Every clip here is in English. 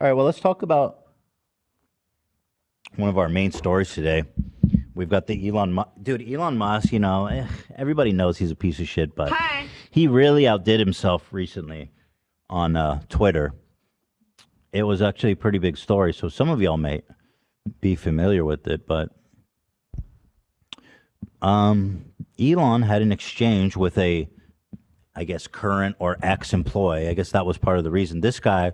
All right, well, let's talk about one of our main stories today. We've got the dude, Elon Musk, everybody knows he's a piece of shit, but he really outdid himself recently on Twitter. It was actually a pretty big story, so some of y'all may be familiar with it, but Elon had an exchange with a, I guess, current or ex-employee. I guess that was part of the reason. This guy,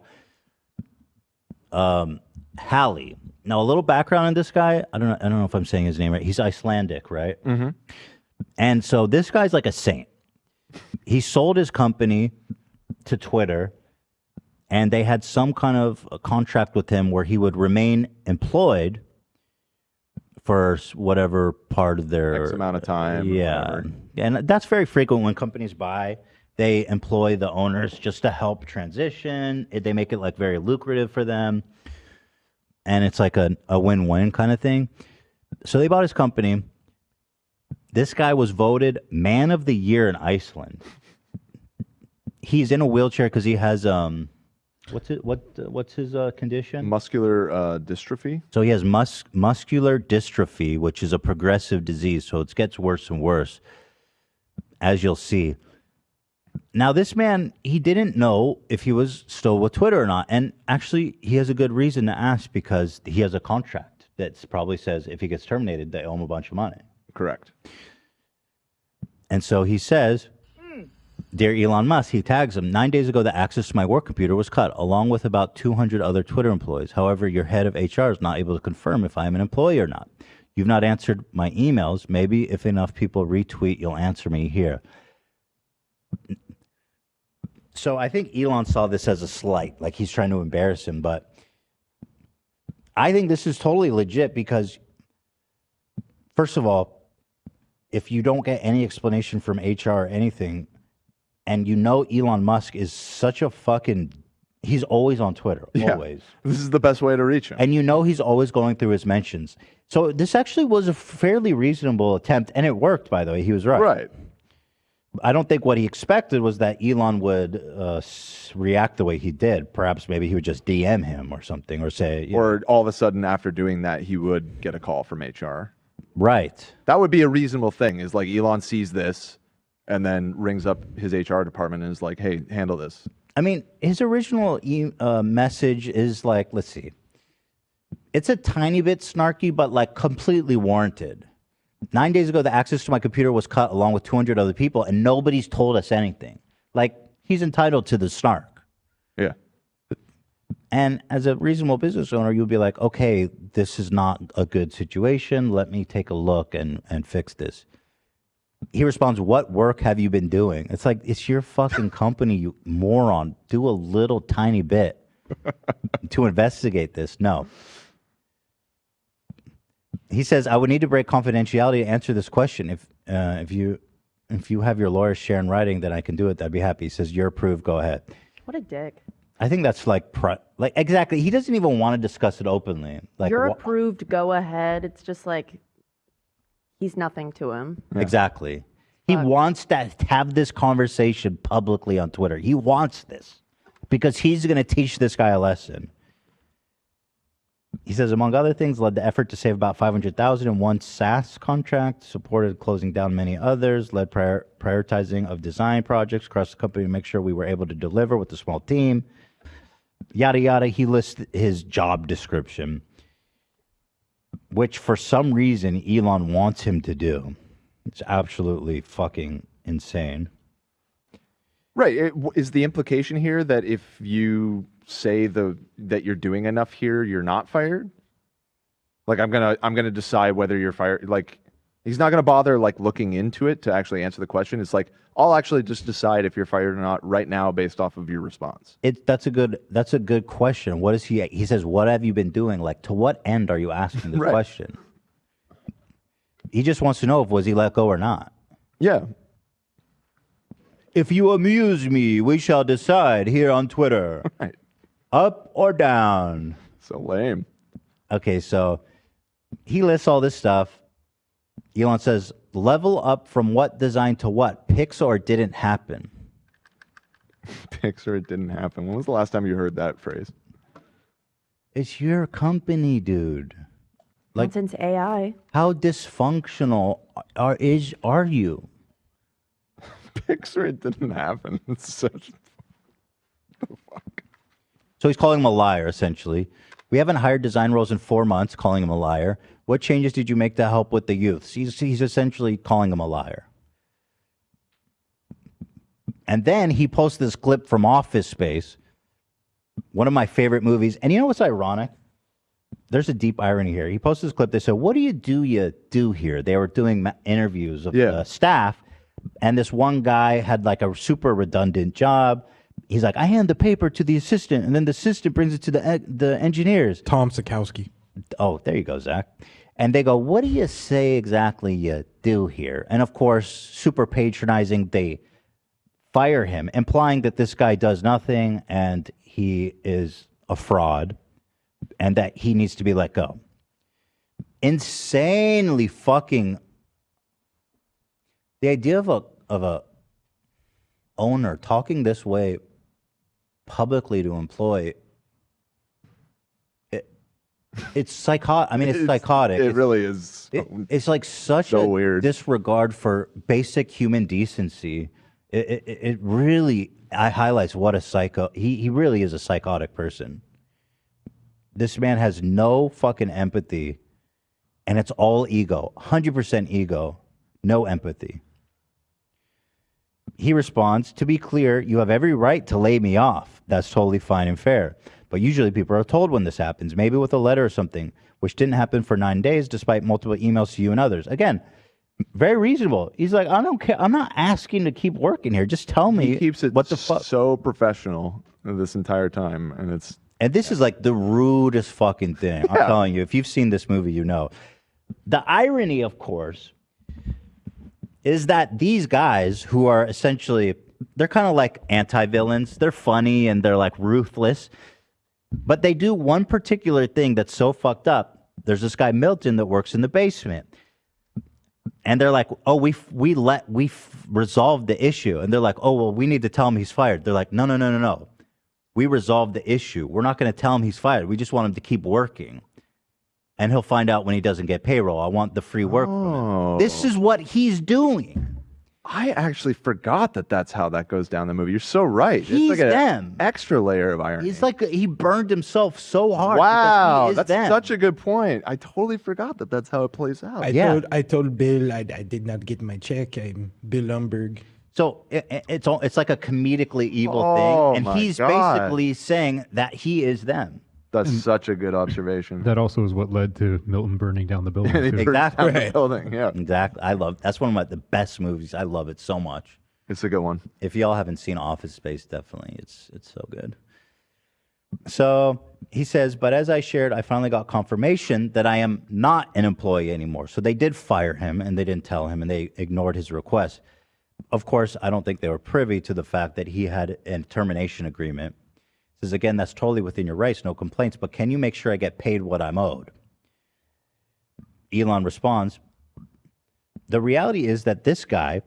Hallie. Now, a little background on this guy. I don't know if I'm saying his name right. He's Icelandic, right? Mm-hmm. And so this guy's like a saint. He sold his company to Twitter, and they had some kind of a contract with him where he would remain employed for whatever part of their X amount of time. Yeah, and that's very frequent when companies buy. They employ the owners just to help transition. They make it like very lucrative for them. And it's like a win-win kind of thing. So they bought his company. This guy was voted Man of the Year in Iceland. He's in a wheelchair because he has what's his condition? Muscular dystrophy. So he has muscular dystrophy, which is a progressive disease. So it gets worse and worse, as you'll see. Now, this man, he didn't know if he was still with Twitter or not. And actually, he has a good reason to ask because he has a contract that probably says if he gets terminated, they owe him a bunch of money. Correct. And so he says, Dear Elon Musk, he tags him, 9 days ago, the access to my work computer was cut, along with about 200 other Twitter employees. However, your head of HR is not able to confirm if I am an employee or not. You've not answered my emails. Maybe if enough people retweet, you'll answer me here. So I think Elon saw this as a slight, like he's trying to embarrass him. But I think this is totally legit because, first of all, if you don't get any explanation from HR or anything, and you know Elon Musk is such a he's always on Twitter, always. This is the best way to reach him. And you know he's always going through his mentions. So this actually was a fairly reasonable attempt, and it worked, by the way. He was right. Right. I don't think what he expected was that Elon would react the way he did. Perhaps maybe he would just DM him or something or say... Or all of a sudden after doing that, he would get a call from HR. Right. That would be a reasonable thing, is like Elon sees this and then rings up his HR department and is like, hey, handle this. I mean, his original message is like, let's see. It's a tiny bit snarky, but like completely warranted. 9 days ago, the access to my computer was cut along with 200 other people, and nobody's told us anything. Like, he's entitled to the snark. Yeah. And as a reasonable business owner, you'll be like, okay, this is not a good situation. Let me take a look and fix this. He responds, what work have you been doing? It's like, it's your fucking company, you moron. Do a little tiny bit to investigate this. No. He says, I would need to break confidentiality to answer this question. If you have your lawyer share in writing, then I can do it. I'd be happy. He says, you're approved. Go ahead. What a dick. I think that's like exactly. He doesn't even want to discuss it openly. Like you're approved. Go ahead. It's just like he's nothing to him. Yeah. Exactly. He wants to have this conversation publicly on Twitter. He wants this because he's going to teach this guy a lesson. He says, among other things, led the effort to save about $500,000 in one SaaS contract, supported closing down many others, led prioritizing of design projects across the company to make sure we were able to deliver with a small team. Yada, yada. He lists his job description, which for some reason Elon wants him to do. It's absolutely fucking insane. Right. Is the implication here that if you say that you're doing enough here, you're not fired? Like I'm gonna decide whether you're fired. Like he's not gonna bother like looking into it to actually answer the question. It's like I'll actually just decide if you're fired or not right now based off of your response. That's a good question. What is he says, what have you been doing? Like to what end are you asking this question? He just wants to know was he let go or not. Yeah. If you amuse me, we shall decide here on Twitter. Right. Up or down? So lame. Okay, so he lists all this stuff. Elon says, level up from what design to what? Pix or didn't happen? Pix or it didn't happen. When was the last time you heard that phrase? It's your company, dude. Like, Since AI. how dysfunctional are you? Picture it didn't happen. It's such. The fuck. So he's calling him a liar, essentially. We haven't hired design roles in 4 months, calling him a liar. What changes did you make to help with the youths? He's essentially calling him a liar. And then he posts this clip from Office Space, one of my favorite movies. And you know what's ironic? There's a deep irony here. He posted this clip. They said, what do you do here? They were doing interviews of the staff. And this one guy had like a super redundant job. He's like, I hand the paper to the assistant, and then the assistant brings it to the engineers. Tom Sikowski. Oh, there you go, Zach. And they go, what do you say exactly you do here? And of course, super patronizing, they fire him, implying that this guy does nothing and he is a fraud and that he needs to be let go. Insanely fucking. The idea of a owner talking this way publicly to employ, it's psychotic. I mean, it's psychotic. It really is. It's like such a weird disregard for basic human decency. It really highlights what a psycho. He really is a psychotic person. This man has no fucking empathy, and it's all ego. 100% ego, no empathy. He responds, to be clear, you have every right to lay me off. That's totally fine and fair. But usually people are told when this happens, maybe with a letter or something, which didn't happen for 9 days despite multiple emails to you and others. Again, very reasonable. He's like, I don't care. I'm not asking to keep working here. Just tell me he keeps it what the fuck. So professional this entire time. And this is like the rudest fucking thing. I'm telling you, if you've seen this movie, you know. The irony, of course, is that these guys who are essentially, they're kind of like anti-villains. They're funny and they're like ruthless. But they do one particular thing that's so fucked up. There's this guy, Milton, that works in the basement. And they're like, oh, we resolved the issue. And they're like, oh, well, we need to tell him he's fired. They're like, no. We resolved the issue. We're not going to tell him he's fired. We just want him to keep working. And he'll find out when he doesn't get payroll. I want the free work from him. This is what he's doing. I actually forgot that that's how that goes down in the movie. You're so right. He's it's like them. An extra layer of irony. He's like, he burned himself so hard. Wow, that's them. such a good point. I totally forgot that that's how it plays out. I told Bill I did not get my check. I'm Bill Lumberg. So it's like a comedically evil thing. And he's basically saying that he is them. That's such a good observation. That also is what led to Milton burning down the building. Exactly. The building, yeah. Exactly. That's one of the best movies. I love it so much. It's a good one. If y'all haven't seen Office Space, definitely. It's so good. So he says, but as I shared, I finally got confirmation that I am not an employee anymore. So they did fire him and they didn't tell him and they ignored his request. Of course, I don't think they were privy to the fact that he had a termination agreement. Says, again, that's totally within your rights, no complaints, but can you make sure I get paid what I'm owed? Elon responds, the reality is that this guy,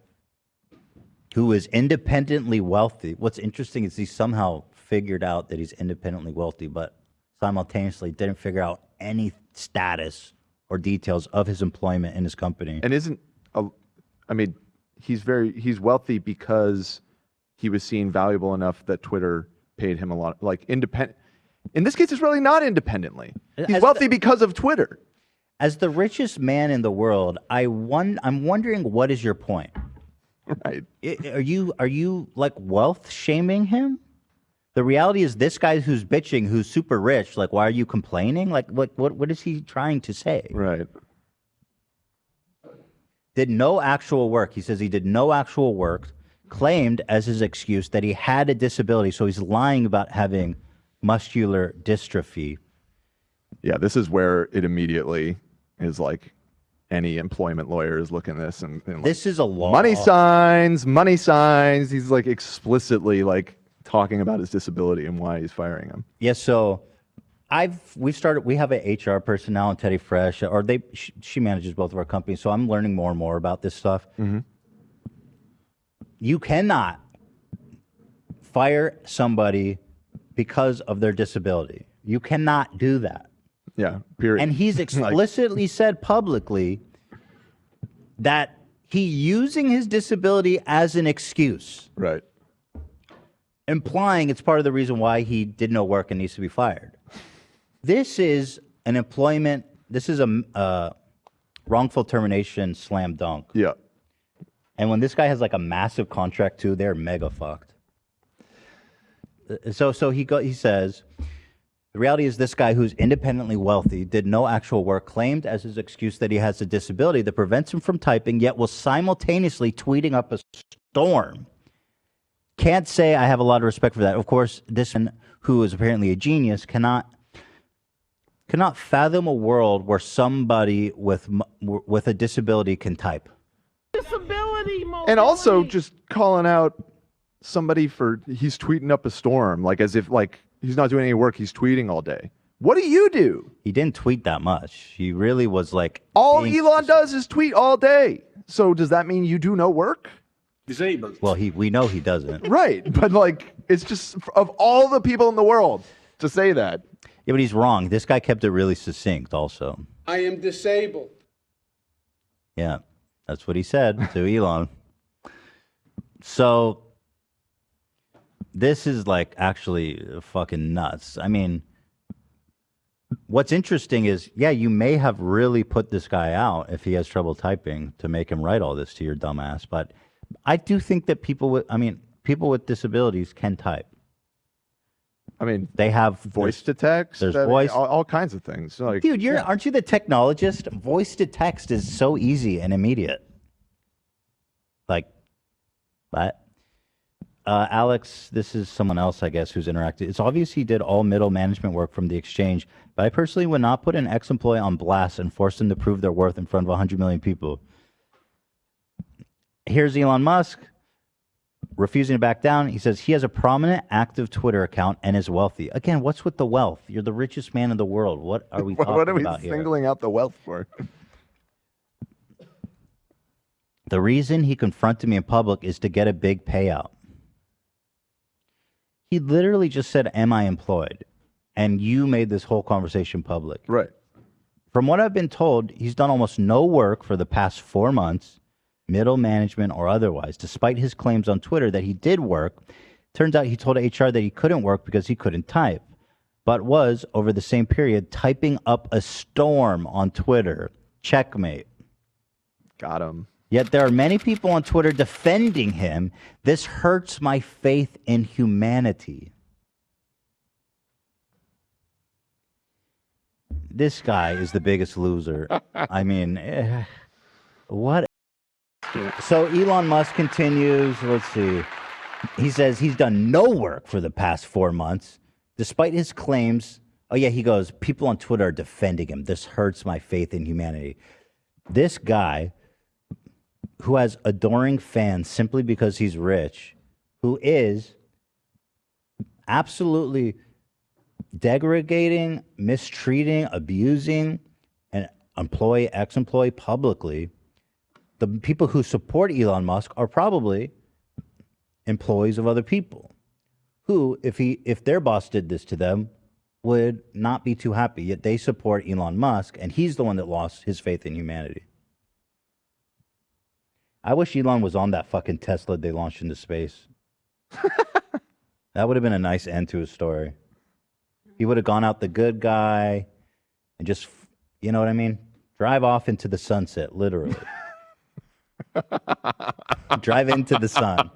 who is independently wealthy, what's interesting is he somehow figured out that he's independently wealthy, but simultaneously didn't figure out any status or details of his employment in his company. And he's wealthy because he was seen valuable enough that Twitter paid him a lot. Like independent. In this case, it's really not independently. He's wealthy because of Twitter. As the richest man in the world, I'm wondering, what is your point? Right. Are you like wealth shaming him? The reality is, this guy who's bitching, who's super rich, like, why are you complaining? Like, what is he trying to say? Right. Did no actual work. He says he did no actual work, claimed as his excuse that he had a disability. So he's lying about having muscular dystrophy. Yeah, this is where it immediately is like any employment lawyer is looking at this and like, this is a law. Money signs. He's like explicitly like talking about his disability and why he's firing him. Yeah, so we have an HR person now in Teddy Fresh, or she manages both of our companies, so I'm learning more and more about this stuff. Mm-hmm. You cannot fire somebody because of their disability. You cannot do that. Yeah, period. And he's explicitly said publicly that he using his disability as an excuse. Right. Implying it's part of the reason why he did no work and needs to be fired. This is an employment, this is a wrongful termination slam dunk. Yeah. And when this guy has like a massive contract too, they're mega fucked. So he says, the reality is this guy who's independently wealthy, did no actual work, claimed as his excuse that he has a disability that prevents him from typing, yet was simultaneously tweeting up a storm. Can't say I have a lot of respect for that. Of course, this man, who is apparently a genius, cannot fathom a world where somebody with a disability can type. Disability, and also just calling out somebody for he's tweeting up a storm, like as if like he's not doing any work, he's tweeting all day. What do you do? He didn't tweet that much. He really was like all Elon does is tweet all day. So does that mean you do no work? Disabled. Well, we know he doesn't. Right, but like it's just of all the people in the world to say that. Yeah, but he's wrong. This guy kept it really succinct also. I am disabled. Yeah, that's what he said to Elon. So this is like actually fucking nuts. I mean, what's interesting is, yeah, you may have really put this guy out if he has trouble typing to make him write all this to your dumbass. But I do think that people with disabilities can type. I mean, they have voice to text. There's voice, all kinds of things. Like, dude, aren't you the technologist? Voice to text is so easy and immediate. Like, what? Alex, this is someone else, I guess, who's interacted. It's obvious he did all middle management work from the exchange, but I personally would not put an ex-employee on blast and force them to prove their worth in front of 100 million people. Here's Elon Musk refusing to back down. He says he has a prominent, active Twitter account and is wealthy. Again, what's with the wealth? You're the richest man in the world. What are we talking about here? What are we singling out the wealth for? The reason he confronted me in public is to get a big payout. He literally just said, am I employed? And you made this whole conversation public. Right. From what I've been told, he's done almost no work for the past 4 months, middle management or otherwise, despite his claims on Twitter that he did work. Turns out he told HR that he couldn't work because he couldn't type, but was, over the same period, typing up a storm on Twitter. Checkmate. Got him. Yet there are many people on Twitter defending him. This hurts my faith in humanity. This guy is the biggest loser. I mean, what? So Elon Musk continues. Let's see. He says he's done no work for the past 4 months, despite his claims. Oh, yeah, he goes, people on Twitter are defending him. This hurts my faith in humanity. This guy, who has adoring fans simply because he's rich, who is absolutely degrading, mistreating, abusing an ex-employee publicly. The people who support Elon Musk are probably employees of other people who, if their boss did this to them, would not be too happy. Yet they support Elon Musk, and he's the one that lost his faith in humanity. I wish Elon was on that fucking Tesla they launched into space. That would have been a nice end to his story. He would have gone out the good guy and just, you know what I mean? Drive off into the sunset, literally. Drive into the sun.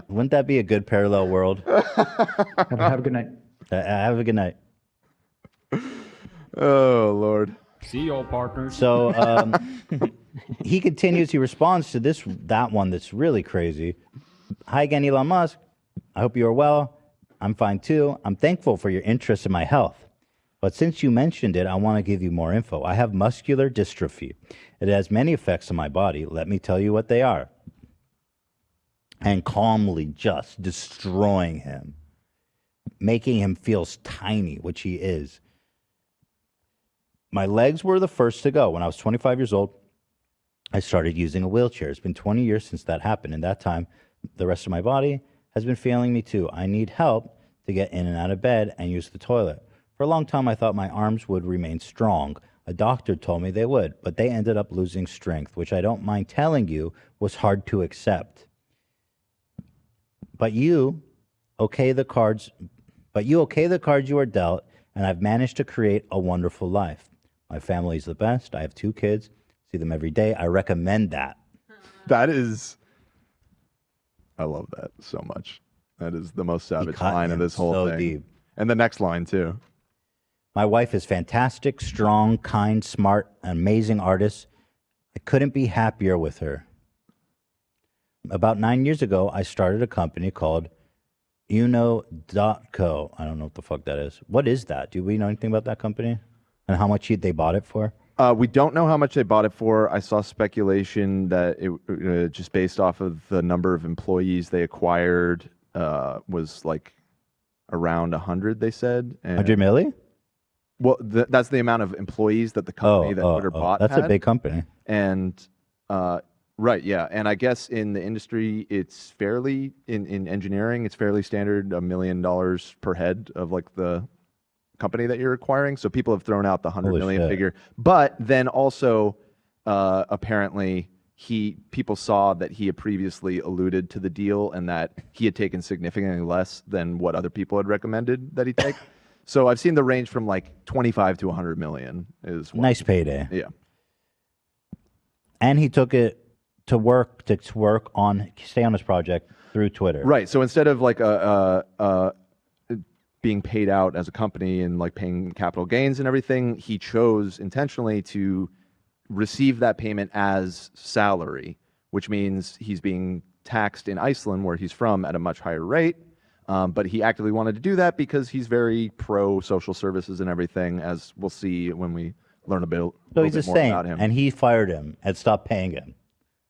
Wouldn't that be a good parallel world? Have a good night. Have a good night. Oh, Lord. See you, old partners. So he continues. He responds to that one that's really crazy. Hi again, Elon Musk. I hope you are well. I'm fine too. I'm thankful for your interest in my health. But since you mentioned it, I want to give you more info. I have muscular dystrophy. It has many effects on my body. Let me tell you what they are. And calmly just destroying him, making him feel tiny, which he is. My legs were the first to go. When I was 25 years old, I started using a wheelchair. It's been 20 years since that happened. In that time, the rest of my body has been failing me too. I need help to get in and out of bed and use the toilet. For a long time, I thought my arms would remain strong. A doctor told me they would, but they ended up losing strength, which I don't mind telling you was hard to accept. But you okay the cards you are dealt, and I've managed to create a wonderful life. My family's the best. I have 2 kids. See them every day. I recommend that. That is, I love that so much. That is the most savage line of this whole thing. Deep. And the next line too. My wife is fantastic, strong, kind, smart, an amazing artist. I couldn't be happier with her. About 9 years ago, I started a company called Uno.co. I don't know what the fuck that is. What is that? Do we know anything about that company? And how much they bought it for? We don't know how much they bought it for. I saw speculation that it just based off of the number of employees they acquired was like around 100, they said. 100 million? Well, that's the amount of employees that the company that Twitter bought That's had. a big company. And right, yeah. And I guess in the industry, it's fairly, in engineering, it's fairly standard, $1 million per head of like the company that you're acquiring. So people have thrown out the 100 million figure. But then also, apparently, people saw that he had previously alluded to the deal and that he had taken significantly less than what other people had recommended that he take. So I've seen the range from like 25 to 100 million is nice payday. Yeah. And he took it to stay on his project through Twitter. Right. So instead of like being paid out as a company and like paying capital gains and everything, he chose intentionally to receive that payment as salary, which means he's being taxed in Iceland, where he's from, at a much higher rate. But he actively wanted to do that because he's very pro social services and everything, as we'll see when we learn a bit, So he's a more saint, about him. and he fired him and stopped paying him.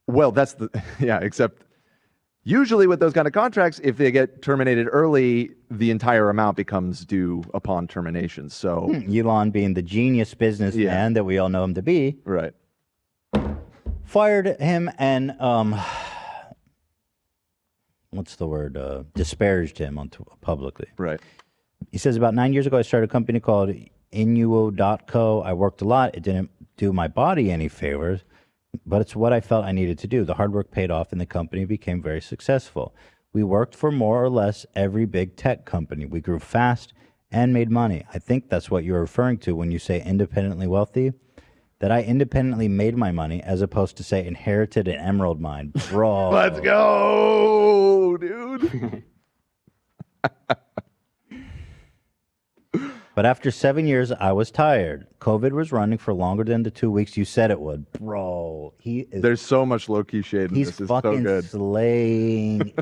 Well, that's except usually with those kind of contracts, if they get terminated early, the entire amount becomes due upon termination. So Elon, being the genius businessman that we all know him to be, right, fired him and what's the word? Disparaged him publicly. Right. He says, about 9 years ago, I started a company called Inuo.co. I worked a lot. It didn't do my body any favors, but it's what I felt I needed to do. The hard work paid off, and the company became very successful. We worked for more or less every big tech company. We grew fast and made money. I think that's what you're referring to when you say independently wealthy, that I independently made my money as opposed to, say, inherited an emerald mine. Bro. Let's go, dude. But after 7 years, I was tired. COVID was running for longer than the 2 weeks you said it would. Bro, There's so much low-key shade in he's this. It's fucking so good. slaying.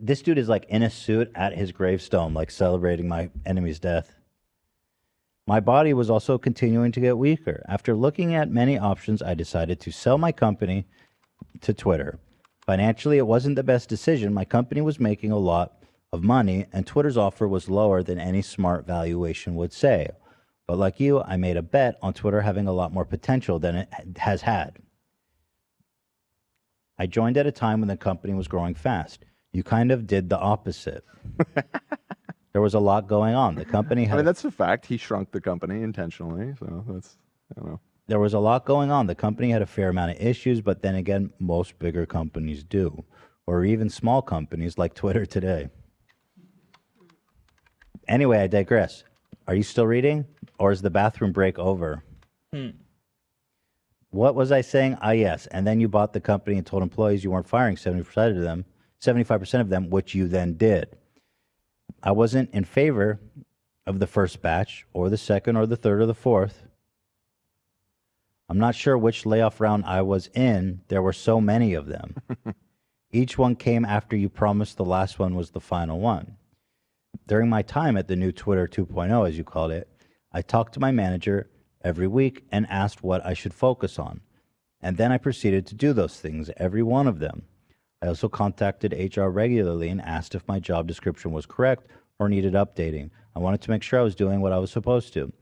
This dude is like in a suit at his gravestone, like celebrating my enemy's death. My body was also continuing to get weaker. After looking at many options, I decided to sell my company to Twitter. Financially, it wasn't the best decision. My company was making a lot of money, and Twitter's offer was lower than any smart valuation would say. But like you, I made a bet on Twitter having a lot more potential than it has had. I joined at a time when the company was growing fast. You kind of did the opposite. There was a lot going on. The company had... I mean, that's a fact. He shrunk the company intentionally, so that's, I don't know. There was a lot going on. The company had a fair amount of issues, but then again, most bigger companies do, or even small companies like Twitter today. Anyway, I digress. Are you still reading, or is the bathroom break over? What was I saying? Ah, yes. And then you bought the company and told employees you weren't firing 70% of them, 75% of them, which you then did. I wasn't in favor of the first batch, or the second, or the third, or the fourth. I'm not sure which layoff round I was in. There were so many of them. Each one came after you promised the last one was the final one. During my time at the new Twitter 2.0, as you called it, I talked to my manager every week and asked what I should focus on. And then I proceeded to do those things, every one of them. I also contacted HR regularly and asked if my job description was correct or needed updating. I wanted to make sure I was doing what I was supposed to.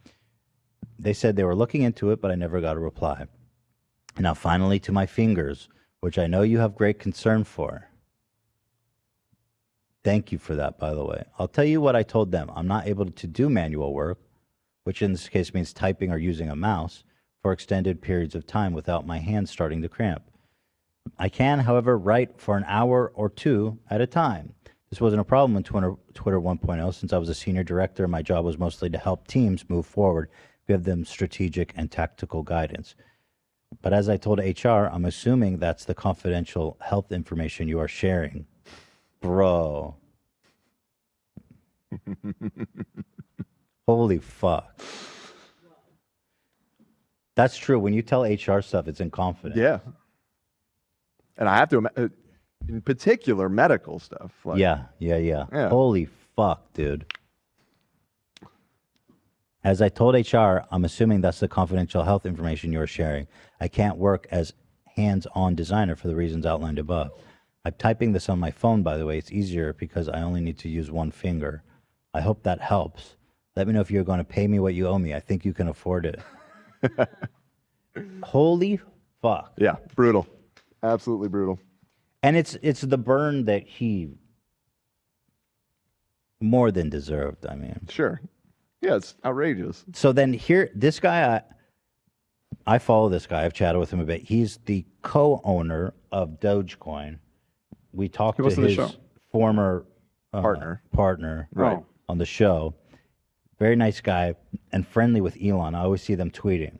They said they were looking into it, but I never got a reply. Now finally to my fingers, which I know you have great concern for. Thank you for that, by the way. I'll tell you what I told them. I'm not able to do manual work, which in this case means typing or using a mouse, for extended periods of time without my hands starting to cramp. I can, however, write for an hour or two at a time. This wasn't a problem in Twitter 1.0 since I was a senior director and my job was mostly to help teams move forward, give them strategic and tactical guidance. But as I told HR, I'm assuming that's the confidential health information you are sharing. Bro. Holy fuck. That's true. When you tell HR stuff, it's in confidence. Yeah. And I have to, in particular, medical stuff. Like, Yeah. Holy fuck, dude. As I told HR, I'm assuming that's the confidential health information you're sharing. I can't work as hands-on designer for the reasons outlined above. I'm typing this on my phone, by the way. It's easier because I only need to use one finger. I hope that helps. Let me know if you're going to pay me what you owe me. I think you can afford it. Holy fuck. Yeah, brutal. Absolutely brutal. And it's the burn that he more than deserved, I mean. Sure. Yeah, it's outrageous. So then here, this guy, I follow this guy. I've chatted with him a bit. He's the co-owner of Dogecoin. We talked to his former partner Right. on the show. Very nice guy and friendly with Elon. I always see them tweeting.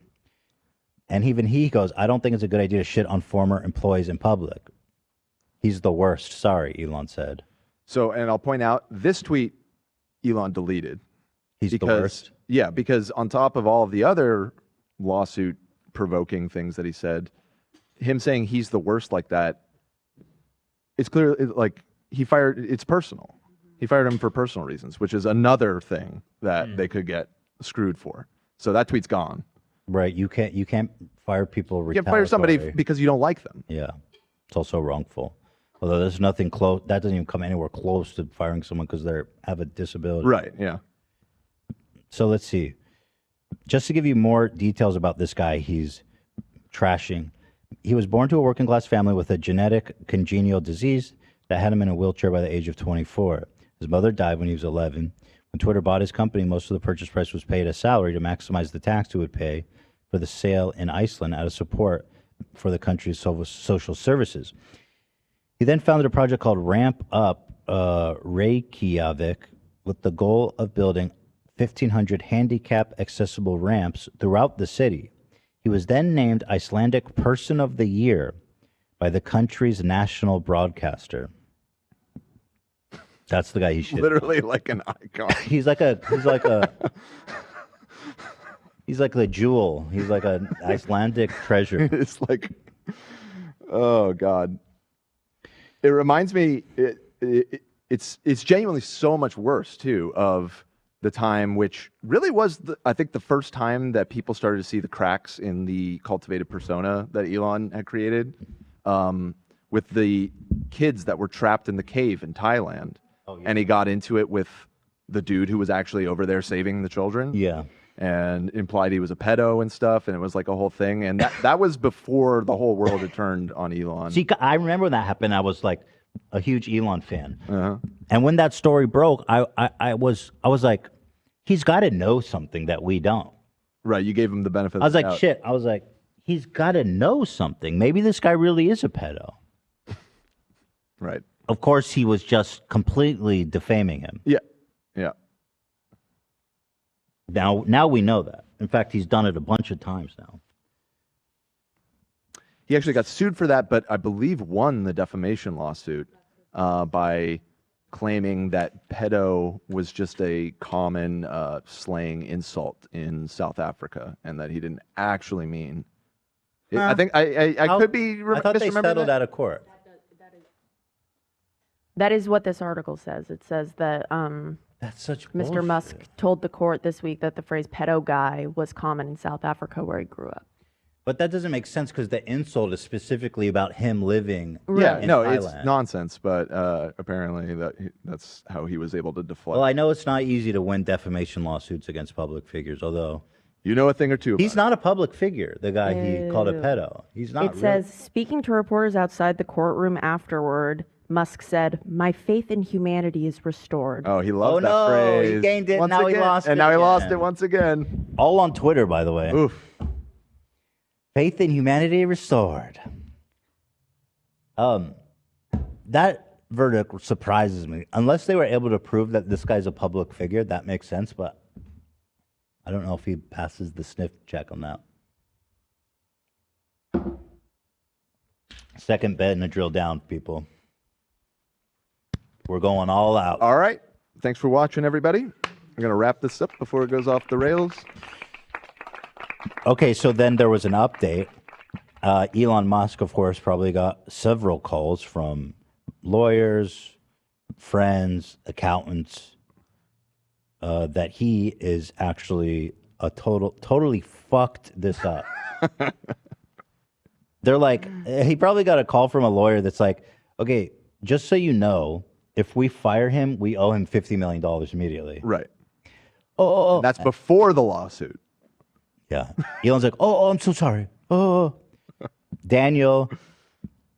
And even he goes, I don't think it's a good idea to shit on former employees in public. He's the worst. Sorry, Elon said. So, and I'll point out, this tweet Elon deleted. He's the worst? Yeah, because on top of all of the other lawsuit-provoking things that he said, him saying he's the worst like that, it's clear, like, it's personal. He fired him for personal reasons, which is another thing that they could get screwed for. So that tweet's gone. Right. You can't fire people. You can't fire somebody because you don't like them. Yeah. It's also wrongful. Although there's nothing close. That doesn't even come anywhere close to firing someone because they have a disability. Right. Yeah. So let's see. Just to give you more details about this guy, he's trashing. He was born to a working class family with a genetic congenital disease that had him in a wheelchair by the age of 24. His mother died when he was 11. When Twitter bought his company, most of the purchase price was paid as salary to maximize the tax he would pay for the sale in Iceland out of support for the country's social services. He then founded a project called Ramp Up Reykjavik with the goal of building 1,500 handicap accessible ramps throughout the city. He was then named Icelandic Person of the Year by the country's national broadcaster. That's the guy he should. Literally like an icon. He's like the jewel. He's like an Icelandic treasure. It's like, oh God. It reminds me, it's genuinely so much worse too of the time, which really was, I think, the first time that people started to see the cracks in the cultivated persona that Elon had created, with the kids that were trapped in the cave in Thailand. Oh, yeah. And he got into it with the dude who was actually over there saving the children. Yeah. And implied he was a pedo and stuff, and it was like a whole thing. And that was before the whole world had turned on Elon. See, I remember when that happened. I was like a huge Elon fan. Uh-huh. And when that story broke, I was like, he's got to know something that we don't. Right. You gave him the benefit. I was like, shit. I was like, he's got to know something. Maybe this guy really is a pedo. Right. Of course, he was just completely defaming him. Yeah. Yeah. Now we know that. In fact, he's done it a bunch of times now. He actually got sued for that, but I believe won the defamation lawsuit by claiming that pedo was just a common slang insult in South Africa, and that he didn't actually mean. I think I could be. I thought they settled out of court. That is what this article says. It says that that's such Mr. bullshit. Musk told the court this week that the phrase pedo guy was common in South Africa where he grew up. But that doesn't make sense because the insult is specifically about him living in Thailand. It's nonsense, but apparently that's how he was able to deflect. Well, I know it's not easy to win defamation lawsuits against public figures, although you know a thing or two about he's not a public figure, the guy he called a pedo. He's not. It says, speaking to reporters outside the courtroom afterward, Musk said, "My faith in humanity is restored." Oh, he loves Oh, that no, phrase. he gained it, Once now he again. lost and it now he lost again. it once again. All on Twitter, by the way. Oof. Faith in humanity restored. That verdict surprises me. Unless they were able to prove that this guy's a public figure, that makes sense, but I don't know if he passes the sniff check on that. Second bet and a drill down, people. We're going all out. All right. Thanks for watching, everybody. I'm going to wrap this up before it goes off the rails. Okay, so then there was an update. Elon Musk, of course, probably got several calls from lawyers, friends, accountants, that he is actually totally fucked this up. They're like, he probably got a call from a lawyer that's like, okay, just so you know, if we fire him, we owe him $50 million immediately. Right. Oh. That's before the lawsuit. Yeah. Elon's like, oh, I'm so sorry. Oh. Daniel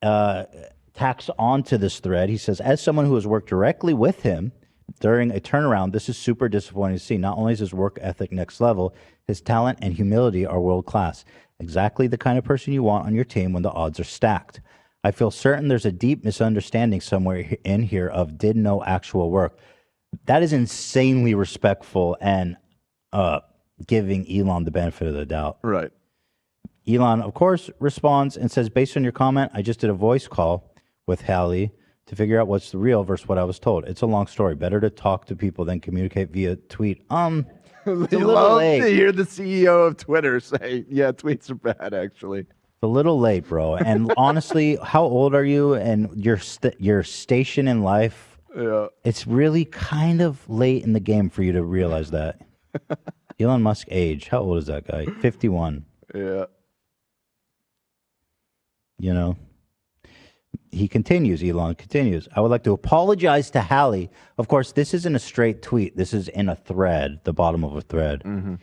tacks onto this thread. He says, as someone who has worked directly with him during a turnaround, this is super disappointing to see. Not only is his work ethic next level, his talent and humility are world class. Exactly the kind of person you want on your team when the odds are stacked. I feel certain there's a deep misunderstanding somewhere in here of did no actual work. That is insanely respectful and giving Elon the benefit of the doubt. Right. Elon, of course, responds and says, based on your comment, I just did a voice call with Hallie to figure out what's the real versus what I was told. It's a long story. Better to talk to people than communicate via tweet. It's a little late. To hear the CEO of Twitter say, yeah, tweets are bad, actually. It's a little late, bro. And honestly, how old are you and your station in life? Yeah. It's really kind of late in the game for you to realize that. Elon Musk age. How old is that guy? 51. Yeah. You know? Elon continues. I would like to apologize to Hallie. Of course, this isn't a straight tweet. This is in a thread, the bottom of a thread. Mm-hmm.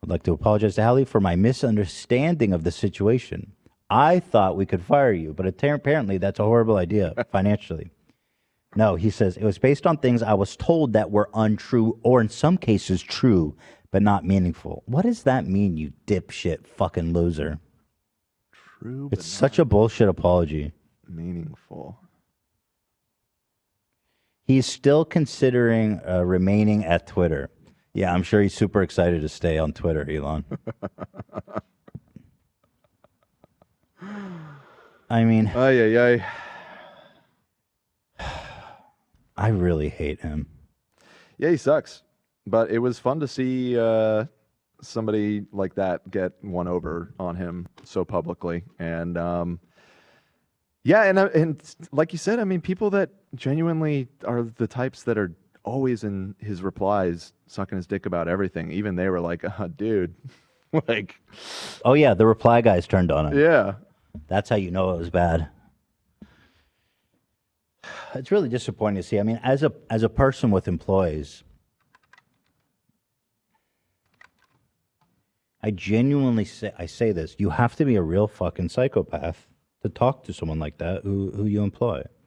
I'd like to apologize to Hallie for my misunderstanding of the situation. I thought we could fire you, but apparently that's a horrible idea financially. No, he says, it was based on things I was told that were untrue or in some cases true, but not meaningful. What does that mean, you dipshit fucking loser? True, it's such a bullshit apology. Meaningful. He's still considering remaining at Twitter. Yeah, I'm sure he's super excited to stay on Twitter, Elon. I mean, I really hate him. Yeah, he sucks. But it was fun to see somebody like that get one over on him so publicly. And yeah, and like you said, I mean, people that genuinely are the types that are always in his replies sucking his dick about everything. Even they were like, dude, like. Oh, yeah, the reply guys turned on him. Yeah. That's how you know it was bad. It's really disappointing to see. I mean, as a person with employees, I genuinely say this. You have to be a real fucking psychopath to talk to someone like that who you employ.